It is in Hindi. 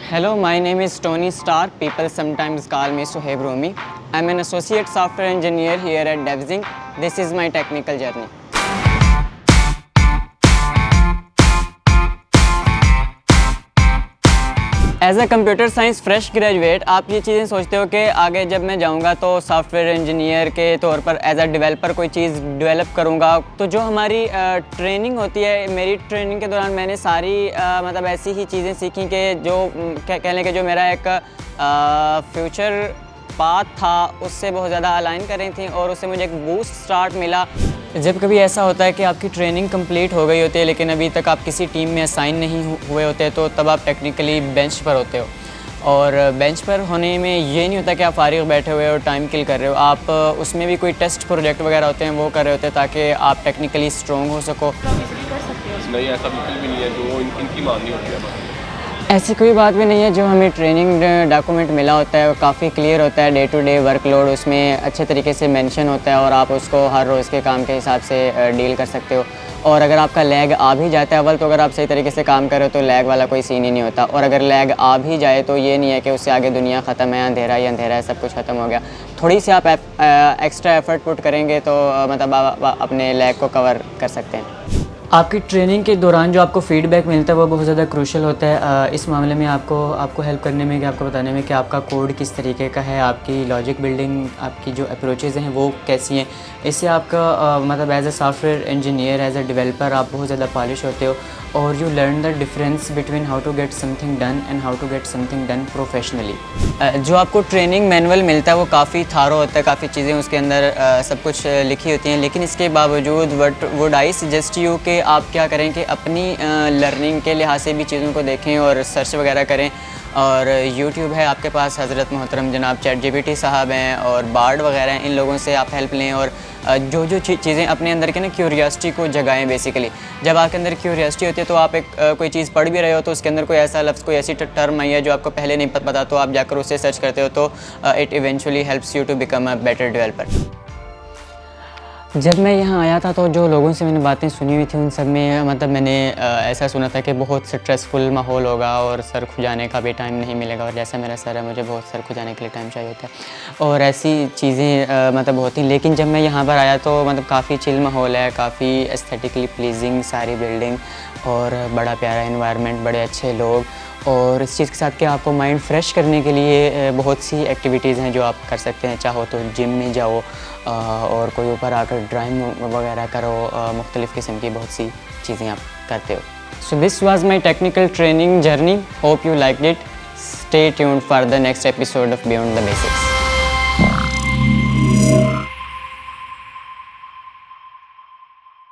Hello, my name is Tony Starr. People sometimes call me Suhaib Rumi. I'm an associate software engineer here at DevZing. This is my technical journey. As a computer science fresh graduate आप ये चीज़ें सोचते हो कि आगे जब मैं जाऊंगा तो सॉफ्टवेयर इंजीनियर के तौर पर एज अ डेवलपर कोई चीज़ डेवलप करूंगा। तो जो हमारी ट्रेनिंग होती है, मेरी ट्रेनिंग के दौरान मैंने सारी मतलब ऐसी ही चीज़ें सीखी कि जो कह लें कि जो मेरा एक फ्यूचर पाथ था उससे बहुत ज़्यादा अलाइन कर रही थी और उससे मुझे एक बूस्ट स्टार्ट मिला। जब कभी ऐसा होता है कि आपकी ट्रेनिंग कंप्लीट हो गई होती है लेकिन अभी तक आप किसी टीम में असाइन नहीं हुए होते, तो तब आप टेक्निकली बेंच पर होते हो। और बेंच पर होने में ये नहीं होता कि आप फारिग बैठे हुए और टाइम किल कर रहे हो, आप उसमें भी कोई टेस्ट प्रोजेक्ट वगैरह होते हैं वो कर रहे होते हैं ताकि आप टेक्निकली स्ट्रॉन्ग हो सको। नहीं, ऐसा बिल्कुल भी नहीं है जो इनकी मांगनी होती है। ऐसी कोई बात भी नहीं है। जो हमें ट्रेनिंग डॉक्यूमेंट मिला होता है वो काफ़ी क्लियर होता है, डे टू डे वर्कलोड उसमें अच्छे तरीके से मेंशन होता है और आप उसको हर रोज़ के काम के हिसाब से डील कर सकते हो। और अगर आपका लैग आ भी जाता है अव्वल, तो अगर आप सही तरीके से काम कर रहे हो तो लैग वाला कोई सीन ही नहीं होता। और अगर लैग आ भी जाए तो ये नहीं है कि उससे आगे दुनिया ख़त्म है, अंधेरा ही अंधेरा है, सब कुछ ख़त्म हो गया। थोड़ी सी आप एक्स्ट्रा एफर्ट पुट करेंगे तो मतलब आप अपने लैग को कवर कर सकते हैं। आपकी ट्रेनिंग के दौरान जो आपको फ़ीडबैक मिलता है वो बहुत ज़्यादा क्रूशल होता है इस मामले में आपको हेल्प करने में, कि आपको बताने में कि आपका कोड किस तरीके का है, आपकी लॉजिक बिल्डिंग, आपकी जो अप्रोचेज़ हैं वो कैसी हैं। इससे आपका मतलब as a software engineer, as a developer आप बहुत ज़्यादा पॉलिश होते हो और you learn the difference between how to get something done and how to get something done professionally. जो आपको ट्रेनिंग मैनुअल मिलता है वो काफ़ी थारो होता है, काफ़ी चीज़ें उसके अंदर सब कुछ लिखी होती हैं। लेकिन इसके बावजूद what would I suggest you कि आप क्या करें कि अपनी लर्निंग के लिहाज से भी चीज़ों को देखें और सर्च वगैरह करें। और यूट्यूब है आपके पास, हज़रत मोहतरम जनाब ChatGPT साहब हैं और बार्ड वगैरह हैं, इन लोगों से आप हेल्प लें और जो चीज़ें अपने अंदर के ना क्यूरियोसिटी को जगाएं। बेसिकली जब आपके अंदर क्यूरियोसिटी होती है तो आप एक कोई चीज़ पढ़ भी रहे हो तो उसके अंदर कोई ऐसा लफ्ज़, कोई ऐसी टर्म आई है जो आपको पहले नहीं पता, तो आप जाकर उससे सर्च करते हो तो it eventually helps you to become a better developer. जब मैं यहाँ आया था तो जो लोगों से मैंने बातें सुनी हुई थी उन सब में मतलब मैंने ऐसा सुना था कि बहुत स्ट्रेसफुल माहौल होगा और सर खुजाने का भी टाइम नहीं मिलेगा। और जैसा मेरा सर है, मुझे बहुत सर खुजाने के लिए टाइम चाहिए होता है और ऐसी चीज़ें मतलब होती हैं। लेकिन जब मैं यहाँ पर आया तो मतलब काफ़ी चिल माहौल है, काफ़ी एस्थेटिकली प्लीजिंग सारी बिल्डिंग और बड़ा प्यारा इन्वायरमेंट, बड़े अच्छे लोग। और इस चीज़ के साथ कि आपको माइंड फ्रेश करने के लिए बहुत सी एक्टिविटीज़ हैं जो आप कर सकते हैं। चाहो तो जिम में जाओ और कोई ऊपर आकर ड्राइंग वगैरह करो, मुख्तलिफ़ किस्म की बहुत सी चीज़ें आप करते हो। So this was my technical training journey, hope you liked it. Stay tuned for the next episode of beyond the basics.